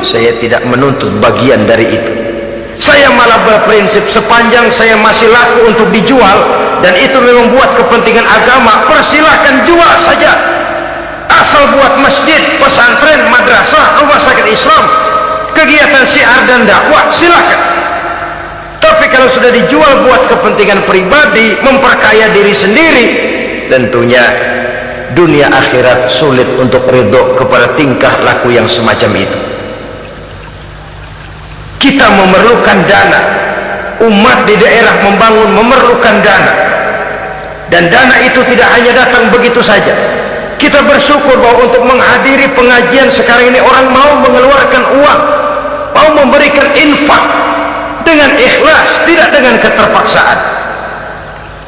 saya tidak menuntut bagian dari itu. Saya malah berprinsip sepanjang saya masih laku untuk dijual dan itu memang buat kepentingan agama, persilahkan jual saja, asal buat masjid, pesantren, madrasah, rumah sakit Islam, kegiatan syiar dan dakwah, silakan. Tapi kalau sudah dijual buat kepentingan pribadi, memperkaya diri sendiri, tentunya dunia akhirat sulit untuk ridho kepada tingkah laku yang semacam itu. Kita memerlukan dana, umat di daerah membangun memerlukan dana, dan dana itu tidak hanya datang begitu saja. Kita bersyukur bahwa untuk menghadiri pengajian sekarang ini orang mau mengeluarkan uang, mau memberikan infak dengan ikhlas, tidak dengan keterpaksaan.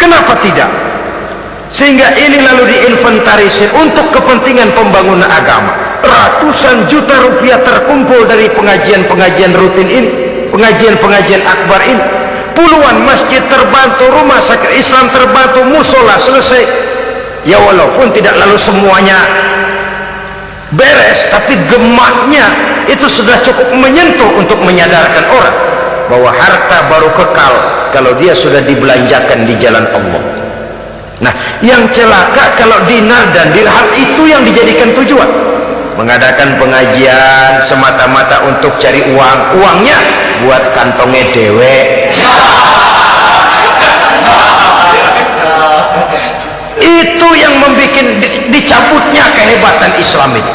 Kenapa tidak? Sehingga ini lalu diinventarisir untuk kepentingan pembangunan agama. Ratusan juta rupiah terkumpul dari pengajian-pengajian rutin ini, pengajian-pengajian akbar ini. Puluhan masjid terbantu, rumah sakit Islam terbantu, musola selesai. Ya walaupun tidak lalu semuanya beres, tapi gemaknya itu sudah cukup menyentuh untuk menyadarkan orang bahwa harta baru kekal kalau dia sudah dibelanjakan di jalan Allah. Nah, yang celaka kalau dinar dan dirham itu yang dijadikan tujuan, mengadakan pengajian semata-mata untuk cari uang, uangnya buat kantongnya dewe. Itu yang membuat dicabutnya kehebatan Islam ini.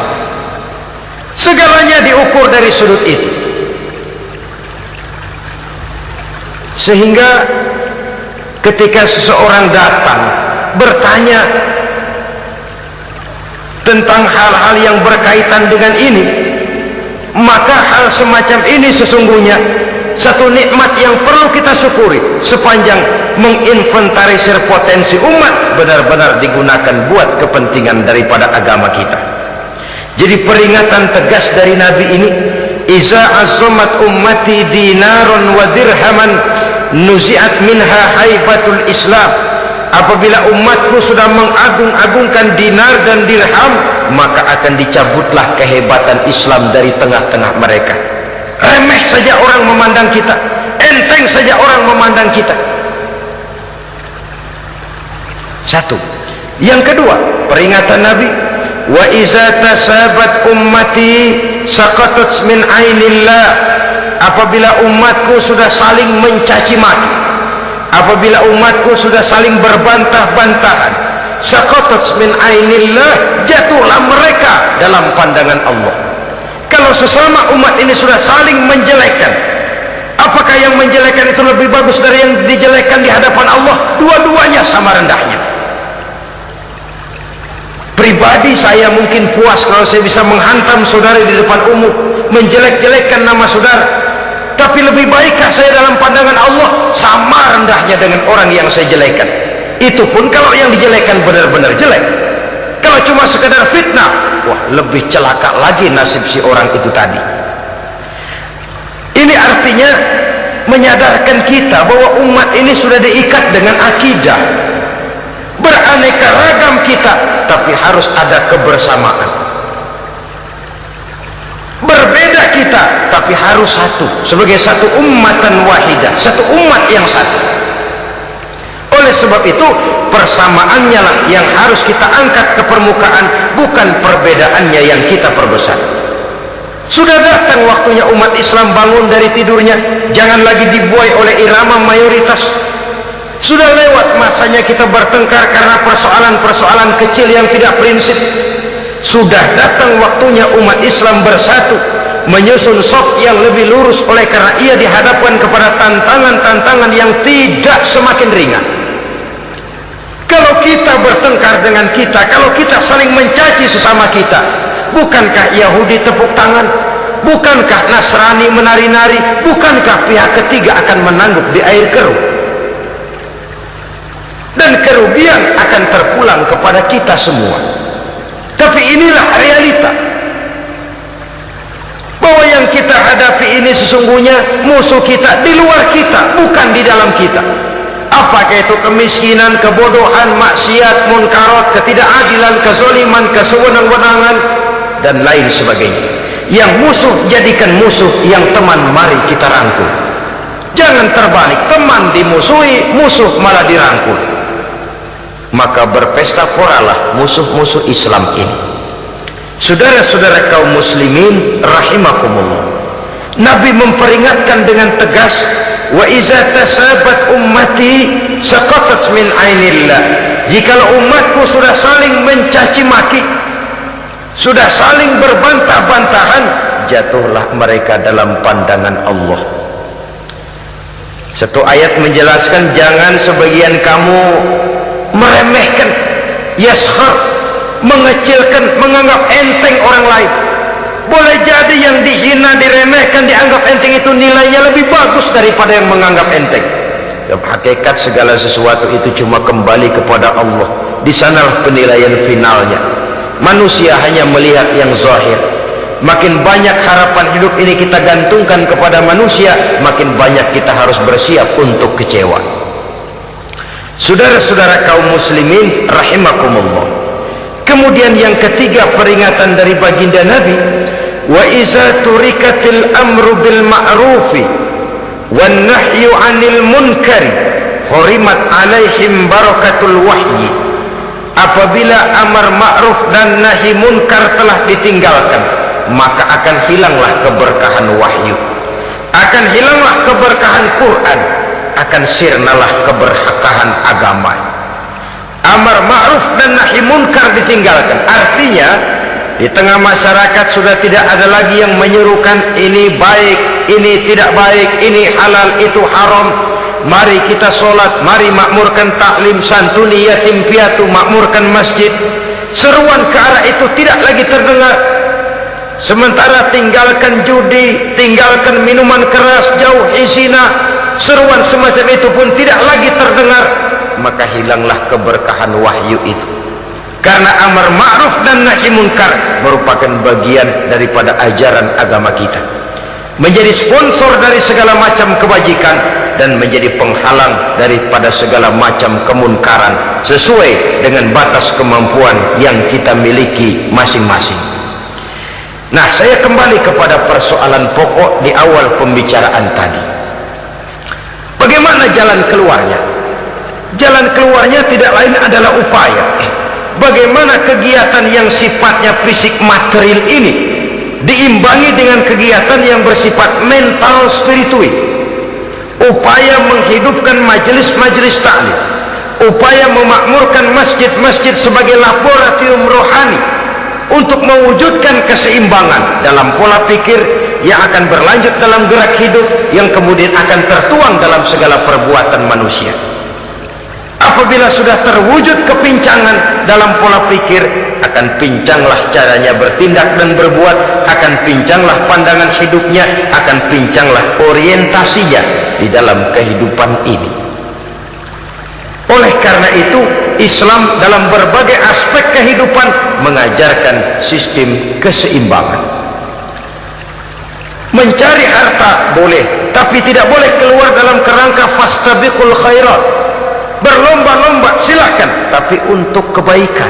Segalanya diukur dari sudut itu. Sehingga ketika seseorang datang bertanya tentang hal-hal yang berkaitan dengan ini, maka hal semacam ini sesungguhnya satu nikmat yang perlu kita syukuri sepanjang menginventarisir potensi umat benar-benar digunakan buat kepentingan daripada agama kita. Jadi peringatan tegas dari Nabi ini, iza azumat ummati dinaron wa dirhaman nuzi'at minha haibatul Islam. Apabila umatku sudah mengagung-agungkan dinar dan dirham, maka akan dicabutlah kehebatan Islam dari tengah-tengah mereka. Remeh saja orang memandang kita, enteng saja orang memandang kita. Satu. Yang kedua, peringatan Nabi, wa iza tasabat ummati saqatat min ainillah. Apabila umatku sudah saling mencaci maki, apabila umatku sudah saling berbantah-bantahan, saqatat min ainillah, jatuhlah mereka dalam pandangan Allah. Kalau sesama umat ini sudah saling menjelekkan, apakah yang menjelekkan itu lebih bagus dari yang dijelekkan di hadapan Allah? Dua-duanya sama rendahnya. Pribadi saya mungkin puas kalau saya bisa menghantam saudara di depan umum, menjelek-jelekkan nama saudara. Tapi lebih baikkah saya dalam pandangan Allah? Sama rendahnya dengan orang yang saya jelekkan. Itu pun kalau yang dijelekkan benar-benar jelek. Kalau cuma sekedar fitnah, wah, lebih celaka lagi nasib si orang itu tadi. Ini artinya menyadarkan kita bahwa umat ini sudah diikat dengan akidah. Beraneka ragam kita, tapi harus ada kebersamaan. Berbeda kita, tapi harus satu, sebagai satu ummatan wahidah, satu umat yang satu. Oleh sebab itu, persamaannya lah yang harus kita angkat ke permukaan, bukan perbedaannya yang kita perbesar. Sudah datang waktunya umat Islam bangun dari tidurnya, jangan lagi dibuai oleh irama mayoritas. Sudah lewat masanya kita bertengkar karena persoalan-persoalan kecil yang tidak prinsip. Sudah datang waktunya umat Islam bersatu, menyusun saf yang lebih lurus, oleh karena ia dihadapkan kepada tantangan-tantangan yang tidak semakin ringan. Kalau kita bertengkar dengan kita, kalau kita saling mencaci sesama kita, bukankah Yahudi tepuk tangan? Bukankah Nasrani menari-nari? Bukankah pihak ketiga akan menangguk di air keruh? Dan kerugian akan terpulang kepada kita semua. Tapi inilah realita, bahwa yang kita hadapi ini sesungguhnya musuh kita di luar kita, bukan di dalam kita. Apakah itu kemiskinan, kebodohan, maksiat, munkarat, ketidakadilan, kezaliman, kesewenang-wenangan, dan lain sebagainya. Yang musuh jadikan musuh, yang teman mari kita rangkul. Jangan terbalik, teman dimusuhi, musuh malah dirangkul. Maka berpesta poralah musuh-musuh Islam ini. Saudara-saudara kaum muslimin rahimakumullah, Nabi memperingatkan dengan tegas, wa iza tasabat ummati saqatat min ainillah. Jikalau umatku sudah saling mencaci maki, sudah saling berbantah-bantahan, jatuhlah mereka dalam pandangan Allah. Satu ayat menjelaskan, jangan sebagian kamu meremehkan, yaskhar, mengecilkan, menganggap enteng orang lain. Boleh jadi yang dihina, diremehkan, dianggap enteng itu nilainya lebih bagus daripada yang menganggap enteng. Hakikat segala sesuatu itu cuma kembali kepada Allah. Di sanalah penilaian finalnya. Manusia hanya melihat yang zahir. Makin banyak harapan hidup ini kita gantungkan kepada manusia, makin banyak kita harus bersiap untuk kecewa. Saudara-saudara kaum muslimin rahimakumullah. Kemudian yang ketiga peringatan dari baginda Nabi, wa iza turikatil amru bil ma'rufi wan nahyu 'anil munkari hurimat 'alaihim barakatul wahyi. Apabila amar ma'ruf dan nahi munkar telah ditinggalkan, maka akan hilanglah keberkahan wahyu, akan hilanglah keberkahan Quran, akan sirnalah keberkahan agama. Amar ma'ruf dan nahi munkar ditinggalkan, artinya di tengah masyarakat sudah tidak ada lagi yang menyerukan ini baik, ini tidak baik, ini halal, itu haram. mari kita sholat, mari makmurkan taklim, santuni yatim piatu, makmurkan masjid. Seruan ke arah itu tidak lagi terdengar. Sementara tinggalkan judi, tinggalkan minuman keras, jauhi zina, seruan semacam itu pun tidak lagi terdengar. Maka hilanglah keberkahan wahyu itu. Karena amar ma'ruf dan nahi munkar merupakan bagian daripada ajaran agama kita, menjadi sponsor dari segala macam kebajikan dan menjadi penghalang daripada segala macam kemunkaran sesuai dengan batas kemampuan yang kita miliki masing-masing. Nah, saya kembali kepada persoalan pokok di awal pembicaraan tadi. Bagaimana jalan keluarnya? Jalan keluarnya tidak lain adalah upaya bagaimana kegiatan yang sifatnya fisik material ini diimbangi dengan kegiatan yang bersifat mental spiritual. Upaya menghidupkan majelis-majelis taklim, upaya memakmurkan masjid-masjid sebagai laboratorium rohani untuk mewujudkan keseimbangan dalam pola pikir yang akan berlanjut dalam gerak hidup yang kemudian akan tertuang dalam segala perbuatan manusia. Apabila sudah terwujud kepincangan dalam pola pikir, akan pincanglah caranya bertindak dan berbuat, akan pincanglah pandangan hidupnya, akan pincanglah orientasinya di dalam kehidupan ini. Oleh karena itu, Islam dalam berbagai aspek kehidupan mengajarkan sistem keseimbangan. Mencari harta boleh, tapi tidak boleh keluar dalam kerangka fastabiqul khairat. Berlomba-lomba silahkan, tapi untuk kebaikan,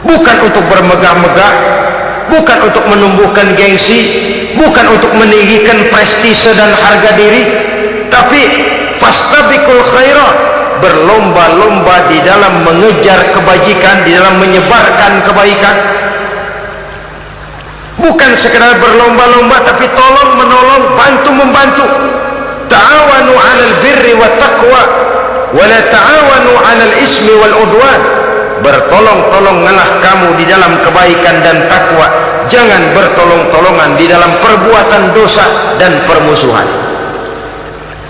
bukan untuk bermegah-megah, bukan untuk menumbuhkan gengsi, bukan untuk meninggikan prestise dan harga diri, tapi fastabiqul khairat, berlomba-lomba di dalam mengejar kebajikan, di dalam menyebarkan kebaikan. Bukan sekedar berlomba-lomba, tapi tolong menolong, bantu membantu. Ta'awanu 'alal birri wat taqwa wa la ta'awanu 'alal ismi wal udwan. Bertolong-tolonganlah kamu di dalam kebaikan dan takwa, jangan bertolong-tolongan di dalam perbuatan dosa dan permusuhan.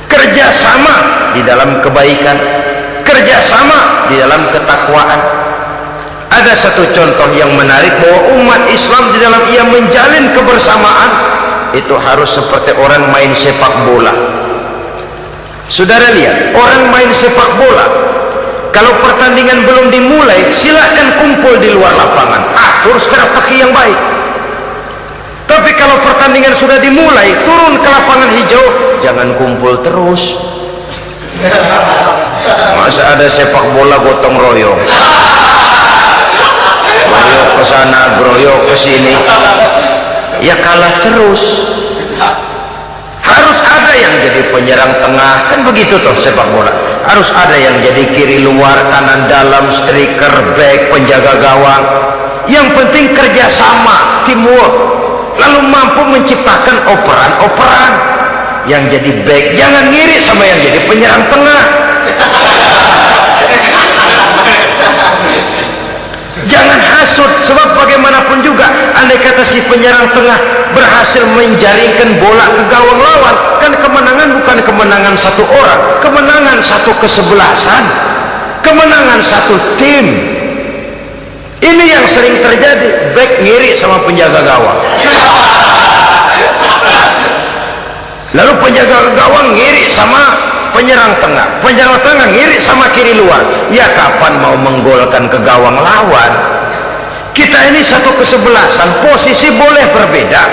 Kerjasama di dalam kebaikan, kerjasama di dalam ketakwaan. Ada satu contoh yang menarik bahwa umat Islam di dalam ia menjalin kebersamaan itu harus seperti orang main sepak bola. Saudara lihat, orang main sepak bola, kalau pertandingan belum dimulai, silahkan kumpul di luar lapangan, atur strategi yang baik. Tapi kalau pertandingan sudah dimulai, turun ke lapangan hijau, jangan kumpul terus. Masa ada sepak bola gotong royong, groyok ke sana, groyok ke sini, ya kalah terus. Harus ada yang jadi penyerang tengah, kan begitu toh sepak bola. Harus ada yang jadi kiri luar, kanan dalam, striker, back, penjaga gawang. Yang penting kerjasama, teamwork, lalu mampu menciptakan operan-operan. Yang jadi back jangan ngiri sama yang jadi penyerang tengah. Jangan hasut, sebab bagaimanapun juga andai kata si penyerang tengah berhasil menjaringkan bola ke gawang lawan, kan kemenangan bukan kemenangan satu orang, kemenangan satu kesebelasan, kemenangan satu tim. Ini yang sering terjadi, back ngiri sama penjaga gawang, lalu penjaga gawang ngiri sama penyerang tengah, penyerang tengah ngiri sama kiri luar. Ya kapan mau menggolkan ke gawang lawan? Kita ini satu kesebelasan, posisi boleh berbeda.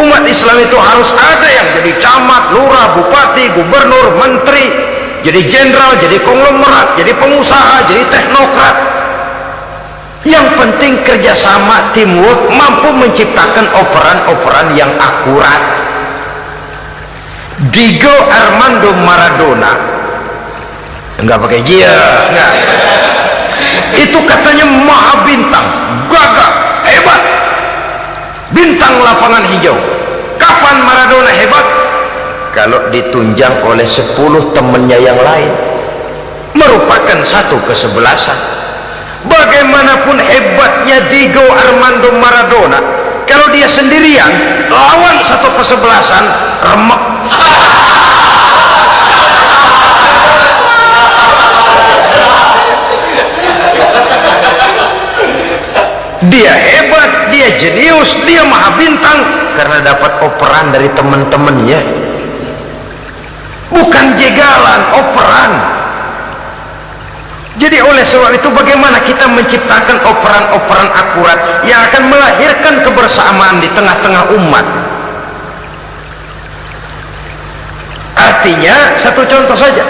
Umat Islam itu harus ada yang jadi camat, lurah, bupati, gubernur, menteri, jadi jenderal, jadi konglomerat, jadi pengusaha, jadi teknokrat. Yang penting kerjasama, teamwork, mampu menciptakan operan-operan yang akurat. Diego Armando Maradona, enggak pakai dia, enggak. Itu katanya maha bintang, gagah, hebat, bintang lapangan hijau. Kapan Maradona hebat? Kalau ditunjang oleh 10 temannya yang lain, merupakan satu kesebelasan. Bagaimanapun hebatnya Diego Armando Maradona, kalau dia sendirian lawan satu kesebelasan, remek. Venus, dia maha bintang karena dapat operan dari teman-temannya. Bukan jegalan, operan. Jadi oleh sebab itu bagaimana kita menciptakan operan-operan akurat yang akan melahirkan kebersamaan di tengah-tengah umat. Artinya satu contoh saja,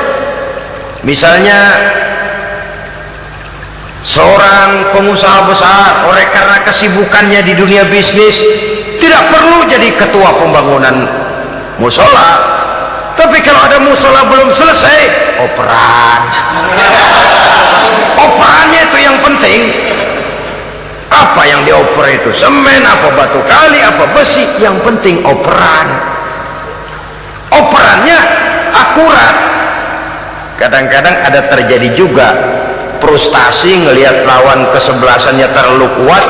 misalnya seorang pengusaha besar oleh karena kesibukannya di dunia bisnis tidak perlu jadi ketua pembangunan musola, tapi kalau ada musola belum selesai, operan. Operannya itu yang penting. Apa yang dioper itu, semen apa batu kali apa besi, yang penting operan. Operannya akurat. Kadang-kadang ada terjadi juga frustasi ngelihat lawan kesebelasannya terlalu kuat,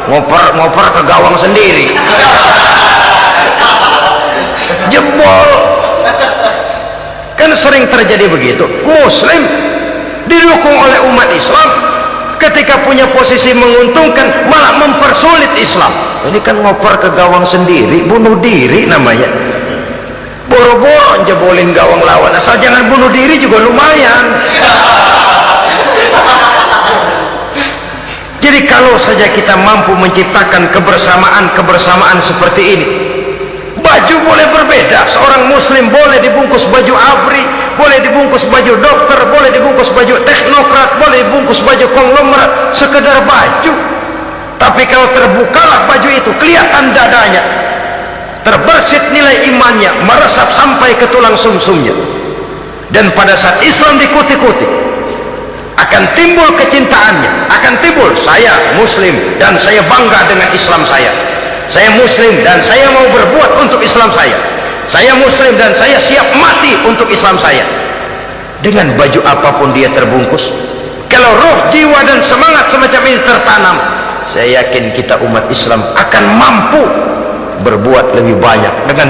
ngoper ke gawang sendiri, jebol. Kan sering terjadi begitu. Muslim didukung oleh umat Islam, ketika punya posisi menguntungkan malah mempersulit Islam. Ini kan ngoper ke gawang sendiri, bunuh diri namanya. Boro-boro jebolin gawang lawan, asal jangan bunuh diri juga lumayan. Jadi kalau saja kita mampu menciptakan kebersamaan seperti ini, baju boleh berbeda, seorang muslim boleh dibungkus baju ABRI, boleh dibungkus baju dokter, boleh dibungkus baju teknokrat, boleh dibungkus baju konglomerat, sekedar baju. Tapi kalau terbukalah baju itu, kelihatan dadanya, terbersit nilai imannya, meresap sampai ke tulang sumsumnya, dan pada saat Islam dikutik-kutik akan timbul kecintaannya, akan timbul, saya muslim dan saya bangga dengan Islam saya muslim dan saya mau berbuat untuk Islam saya muslim dan saya siap mati untuk Islam saya. Dengan baju apapun dia terbungkus, kalau roh, jiwa dan semangat semacam ini tertanam, saya yakin kita umat Islam akan mampu berbuat lebih banyak dengan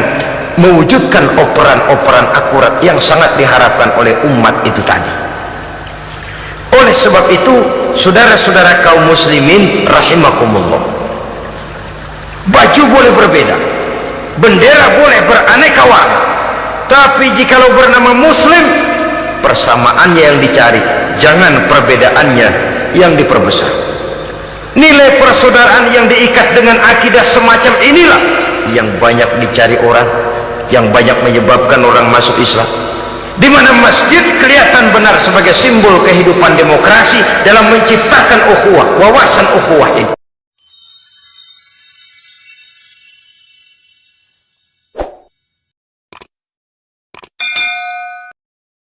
mewujudkan operan-operan akurat yang sangat diharapkan oleh umat itu tadi. Oleh sebab itu, saudara-saudara kaum muslimin rahimakumullah, baju boleh berbeda, bendera boleh beraneka warna, tapi jikalau bernama muslim, persamaannya yang dicari, jangan perbedaannya yang diperbesar. Nilai persaudaraan yang diikat dengan akidah semacam inilah yang banyak dicari orang, yang banyak menyebabkan orang masuk Islam. Di mana masjid kelihatan benar sebagai simbol kehidupan demokrasi dalam menciptakan ukhuwah, wawasan ukhuwah ini.